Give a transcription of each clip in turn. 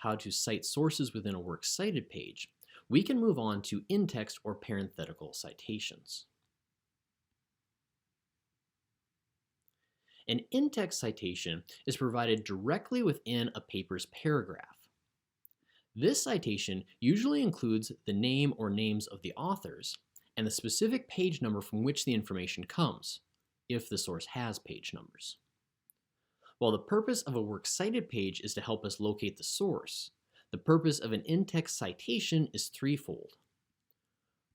how to cite sources within a works cited page, we can move on to in-text or parenthetical citations. An in-text citation is provided directly within a paper's paragraph. This citation usually includes the name or names of the authors and the specific page number from which the information comes, if the source has page numbers. While the purpose of a works cited page is to help us locate the source, the purpose of an in-text citation is threefold.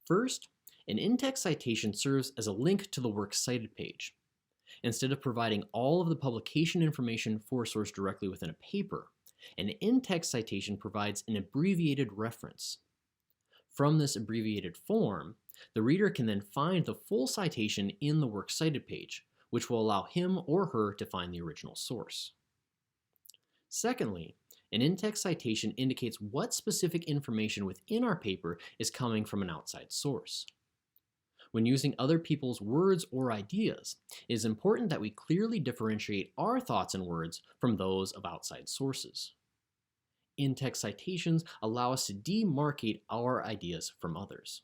First, an in-text citation serves as a link to the works cited page. Instead of providing all of the publication information for a source directly within a paper, an in-text citation provides an abbreviated reference. From this abbreviated form, the reader can then find the full citation in the works cited page, which will allow him or her to find the original source. Secondly, an in-text citation indicates what specific information within our paper is coming from an outside source. When using other people's words or ideas, it is important that we clearly differentiate our thoughts and words from those of outside sources. In-text citations allow us to demarcate our ideas from others.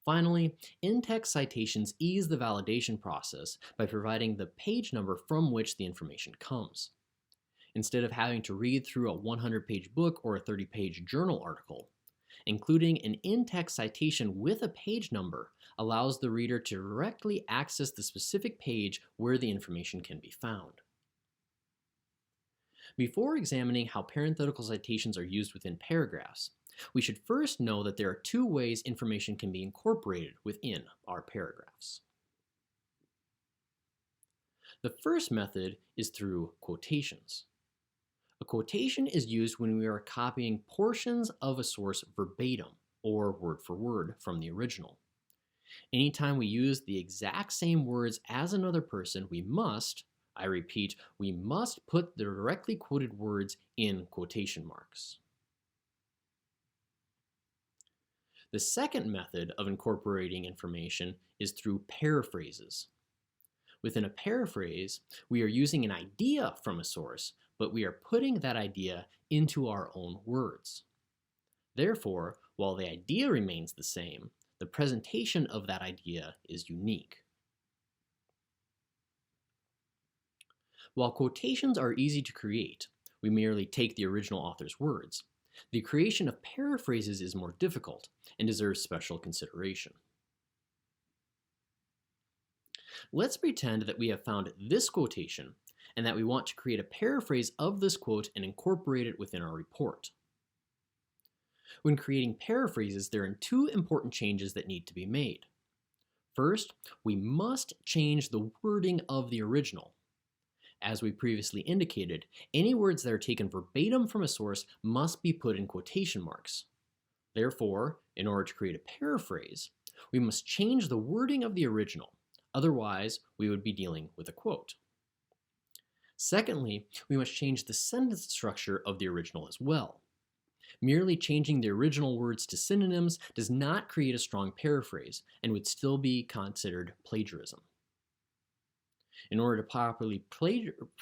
Finally, in-text citations ease the validation process by providing the page number from which the information comes. Instead of having to read through a 100-page book or a 30-page journal article, including an in-text citation with a page number allows the reader to directly access the specific page where the information can be found. Before examining how parenthetical citations are used within paragraphs, we should first know that there are two ways information can be incorporated within our paragraphs. The first method is through quotations. A quotation is used when we are copying portions of a source verbatim, or word for word, from the original. Anytime we use the exact same words as another person, we must, I repeat, we must put the directly quoted words in quotation marks. The second method of incorporating information is through paraphrases. Within a paraphrase, we are using an idea from a source, but we are putting that idea into our own words. Therefore, while the idea remains the same, the presentation of that idea is unique. While quotations are easy to create, we merely take the original author's words. The creation of paraphrases is more difficult and deserves special consideration. Let's pretend that we have found this quotation and that we want to create a paraphrase of this quote and incorporate it within our report. When creating paraphrases, there are two important changes that need to be made. First, we must change the wording of the original. As we previously indicated, any words that are taken verbatim from a source must be put in quotation marks. Therefore, in order to create a paraphrase, we must change the wording of the original. Otherwise, we would be dealing with a quote. Secondly, we must change the sentence structure of the original as well. Merely changing the original words to synonyms does not create a strong paraphrase and would still be considered plagiarism. In order to properly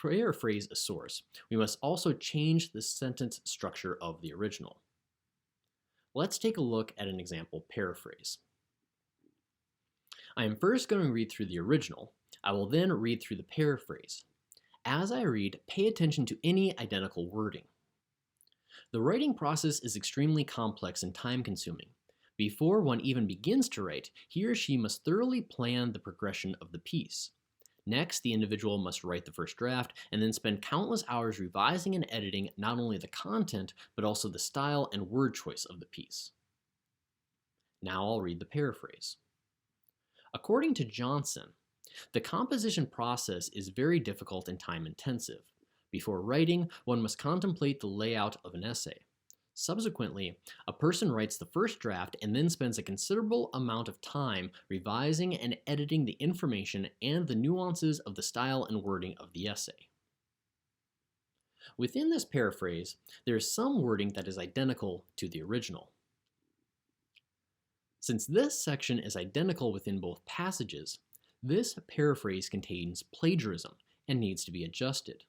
paraphrase a source, we must also change the sentence structure of the original. Let's take a look at an example paraphrase. I am first going to read through the original. I will then read through the paraphrase. As I read, pay attention to any identical wording. The writing process is extremely complex and time-consuming. Before one even begins to write, he or she must thoroughly plan the progression of the piece. Next, the individual must write the first draft and then spend countless hours revising and editing not only the content, but also the style and word choice of the piece. Now I'll read the paraphrase. According to Johnson, the composition process is very difficult and time-intensive. Before writing, one must contemplate the layout of an essay. Subsequently, a person writes the first draft and then spends a considerable amount of time revising and editing the information and the nuances of the style and wording of the essay. Within this paraphrase, there is some wording that is identical to the original. Since this section is identical within both passages, this paraphrase contains plagiarism and needs to be adjusted.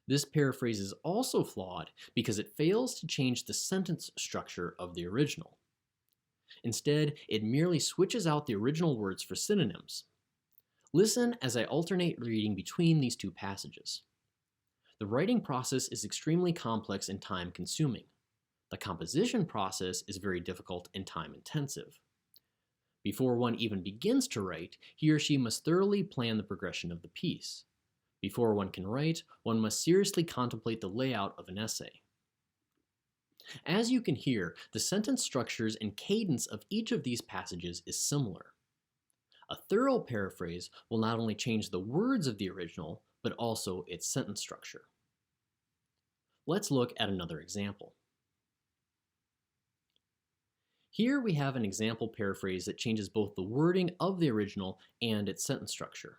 This paraphrase is also flawed because it fails to change the sentence structure of the original. Instead, it merely switches out the original words for synonyms. Listen as I alternate reading between these two passages. The writing process is extremely complex and time-consuming. The composition process is very difficult and time-intensive. Before one even begins to write, he or she must thoroughly plan the progression of the piece. Before one can write, one must seriously contemplate the layout of an essay. As you can hear, the sentence structures and cadence of each of these passages is similar. A thorough paraphrase will not only change the words of the original, but also its sentence structure. Let's look at another example. Here we have an example paraphrase that changes both the wording of the original and its sentence structure.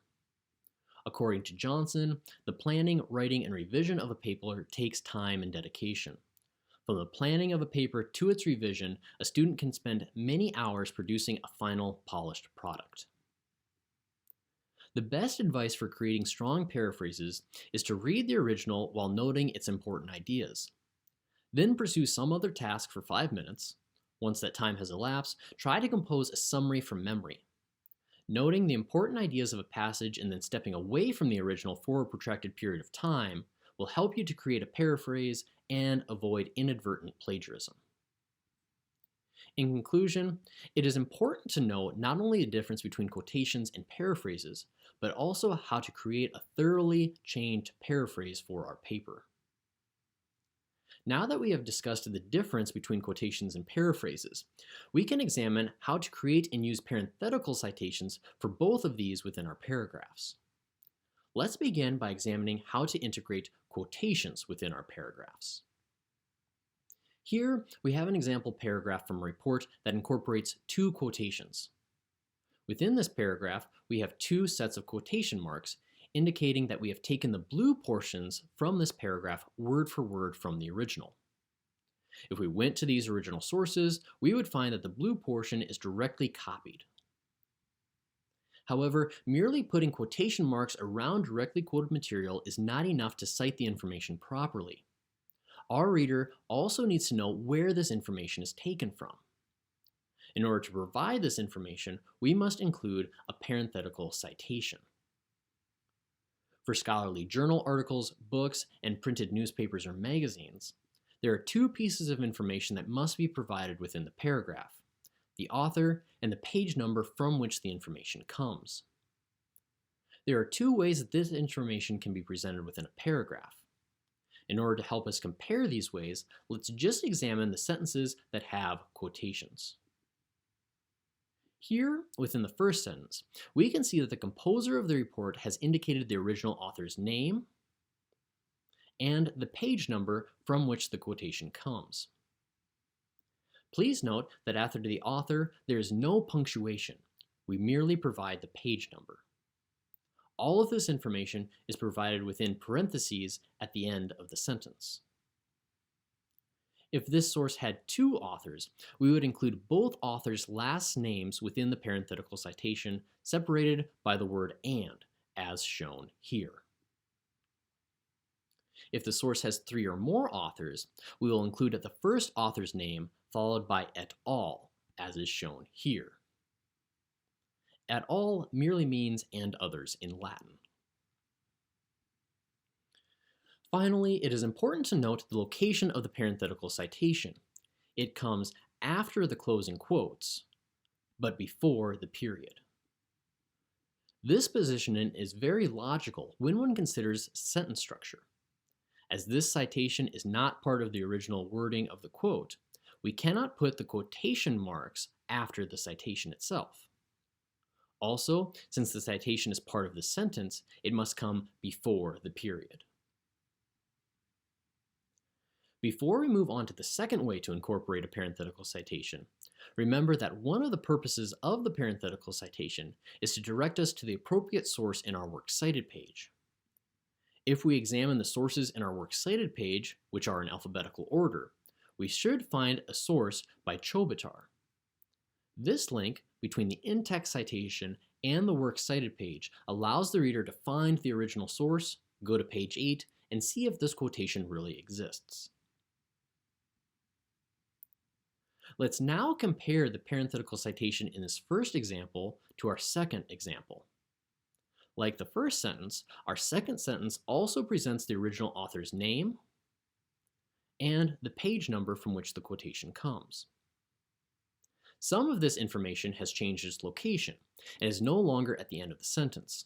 According to Johnson, the planning, writing, and revision of a paper takes time and dedication. From the planning of a paper to its revision, a student can spend many hours producing a final, polished product. The best advice for creating strong paraphrases is to read the original while noting its important ideas. Then pursue some other task for 5 minutes. Once that time has elapsed, try to compose a summary from memory. Noting the important ideas of a passage and then stepping away from the original for a protracted period of time will help you to create a paraphrase and avoid inadvertent plagiarism. In conclusion, it is important to know not only the difference between quotations and paraphrases, but also how to create a thoroughly changed paraphrase for our paper. Now that we have discussed the difference between quotations and paraphrases, we can examine how to create and use parenthetical citations for both of these within our paragraphs. Let's begin by examining how to integrate quotations within our paragraphs. Here, we have an example paragraph from a report that incorporates 2 quotations. Within this paragraph, we have 2 sets of quotation marks, indicating that we have taken the blue portions from this paragraph word for word from the original. If we went to these original sources, we would find that the blue portion is directly copied. However, merely putting quotation marks around directly quoted material is not enough to cite the information properly. Our reader also needs to know where this information is taken from. In order to provide this information, we must include a parenthetical citation. For scholarly journal articles, books, and printed newspapers or magazines, there are 2 pieces of information that must be provided within the paragraph: the author and the page number from which the information comes. There are 2 ways that this information can be presented within a paragraph. In order to help us compare these ways, let's just examine the sentences that have quotations. Here, within the first sentence, we can see that the composer of the report has indicated the original author's name and the page number from which the quotation comes. Please note that after the author, there is no punctuation. We merely provide the page number. All of this information is provided within parentheses at the end of the sentence. If this source had 2 authors, we would include both authors' last names within the parenthetical citation, separated by the word "and", as shown here. If the source has 3 or more authors, we will include the first author's name followed by et al., as is shown here. Et al. Merely means "and others" in Latin. Finally, it is important to note the location of the parenthetical citation. It comes after the closing quotes, but before the period. This positioning is very logical when one considers sentence structure. As this citation is not part of the original wording of the quote, we cannot put the quotation marks after the citation itself. Also, since the citation is part of the sentence, it must come before the period. Before we move on to the second way to incorporate a parenthetical citation, remember that one of the purposes of the parenthetical citation is to direct us to the appropriate source in our Works Cited page. If we examine the sources in our Works Cited page, which are in alphabetical order, we should find a source by Chobatar. This link between the in-text citation and the Works Cited page allows the reader to find the original source, go to page 8, and see if this quotation really exists. Let's now compare the parenthetical citation in this first example to our second example. Like the first sentence, our second sentence also presents the original author's name and the page number from which the quotation comes. Some of this information has changed its location and is no longer at the end of the sentence.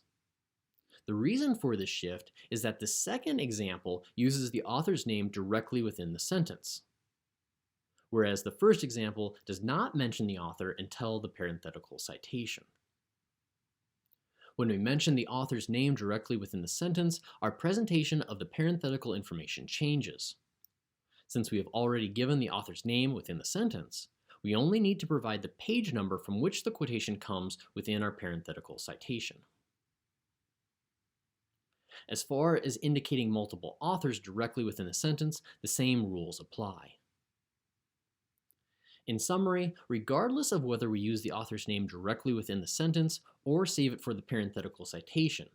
The reason for this shift is that the second example uses the author's name directly within the sentence, whereas the first example does not mention the author until the parenthetical citation. When we mention the author's name directly within the sentence, our presentation of the parenthetical information changes. Since we have already given the author's name within the sentence, we only need to provide the page number from which the quotation comes within our parenthetical citation. As far as indicating multiple authors directly within the sentence, the same rules apply. In summary, regardless of whether we use the author's name directly within the sentence or save it for the parenthetical citation,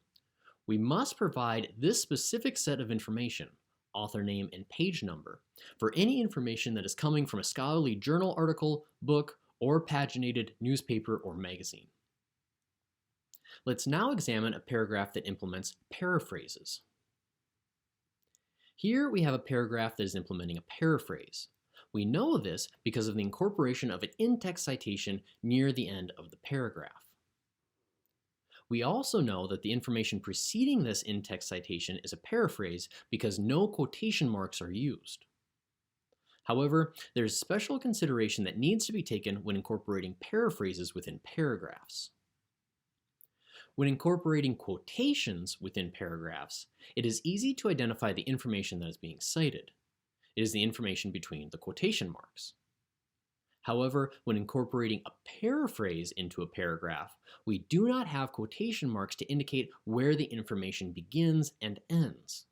we must provide this specific set of information, author name and page number, for any information that is coming from a scholarly journal article, book, or paginated newspaper or magazine. Let's now examine a paragraph that implements paraphrases. Here we have a paragraph that is implementing a paraphrase. We know this because of the incorporation of an in-text citation near the end of the paragraph. We also know that the information preceding this in-text citation is a paraphrase because no quotation marks are used. However, there is special consideration that needs to be taken when incorporating paraphrases within paragraphs. When incorporating quotations within paragraphs, it is easy to identify the information that is being cited. It is the information between the quotation marks. However, when incorporating a paraphrase into a paragraph, we do not have quotation marks to indicate where the information begins and ends.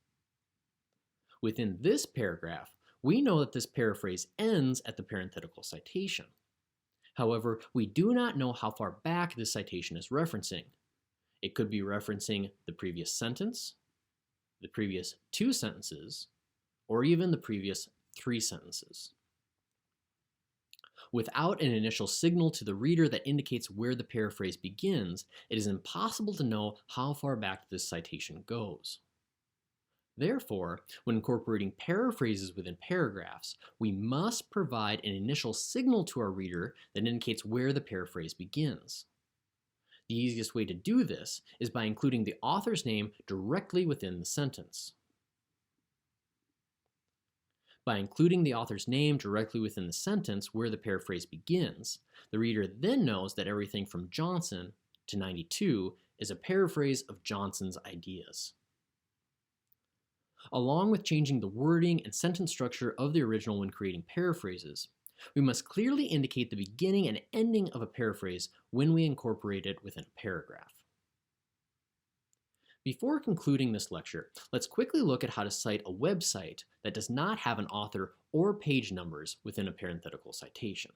Within this paragraph, we know that this paraphrase ends at the parenthetical citation. However, we do not know how far back this citation is referencing. It could be referencing the previous sentence, the previous 2 sentences, or even the previous 3 sentences. Without an initial signal to the reader that indicates where the paraphrase begins, it is impossible to know how far back this citation goes. Therefore, when incorporating paraphrases within paragraphs, we must provide an initial signal to our reader that indicates where the paraphrase begins. The easiest way to do this is by including the author's name directly within the sentence. By including the author's name directly within the sentence where the paraphrase begins, the reader then knows that everything from Johnson to 92 is a paraphrase of Johnson's ideas. Along with changing the wording and sentence structure of the original when creating paraphrases, we must clearly indicate the beginning and ending of a paraphrase when we incorporate it within a paragraph. Before concluding this lecture, let's quickly look at how to cite a website that does not have an author or page numbers within a parenthetical citation.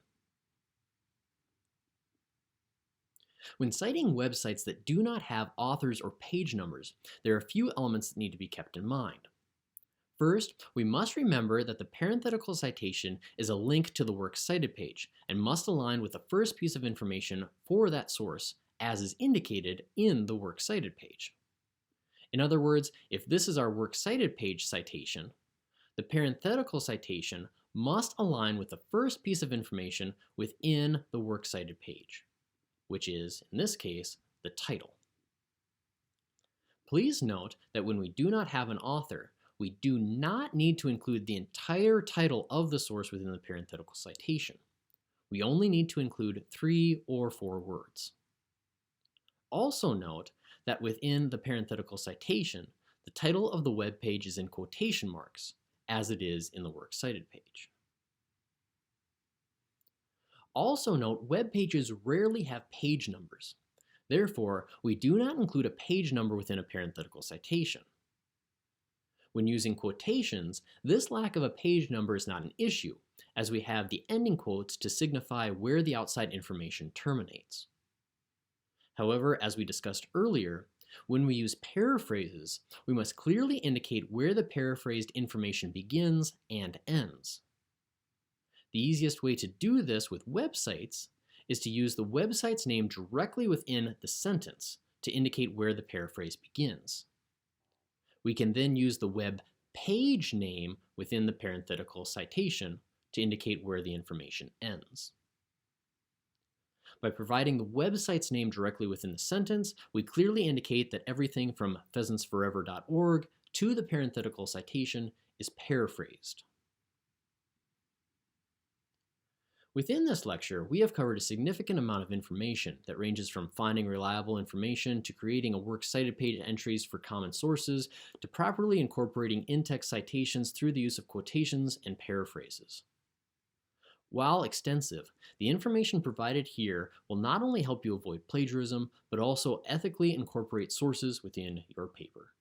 When citing websites that do not have authors or page numbers, there are a few elements that need to be kept in mind. First, we must remember that the parenthetical citation is a link to the works cited page and must align with the first piece of information for that source as is indicated in the works cited page. In other words, if this is our works cited page citation, the parenthetical citation must align with the first piece of information within the works cited page, which is, in this case, the title. Please note that when we do not have an author, we do not need to include the entire title of the source within the parenthetical citation. We only need to include 3 or 4 words. Also note that within the parenthetical citation, the title of the web page is in quotation marks, as it is in the works cited page. Also note, web pages rarely have page numbers. Therefore, we do not include a page number within a parenthetical citation. When using quotations, this lack of a page number is not an issue, as we have the ending quotes to signify where the outside information terminates. However, as we discussed earlier, When we use paraphrases, we must clearly indicate where the paraphrased information begins and ends. The easiest way to do this with websites is to use the website's name directly within the sentence to indicate where the paraphrase begins. We can then use the web page name within the parenthetical citation to indicate where the information ends. By providing the website's name directly within the sentence, we clearly indicate that everything from pheasantsforever.org to the parenthetical citation is paraphrased. Within this lecture, we have covered a significant amount of information that ranges from finding reliable information to creating a works cited page entries for common sources to properly incorporating in-text citations through the use of quotations and paraphrases. While extensive, the information provided here will not only help you avoid plagiarism, but also ethically incorporate sources within your paper.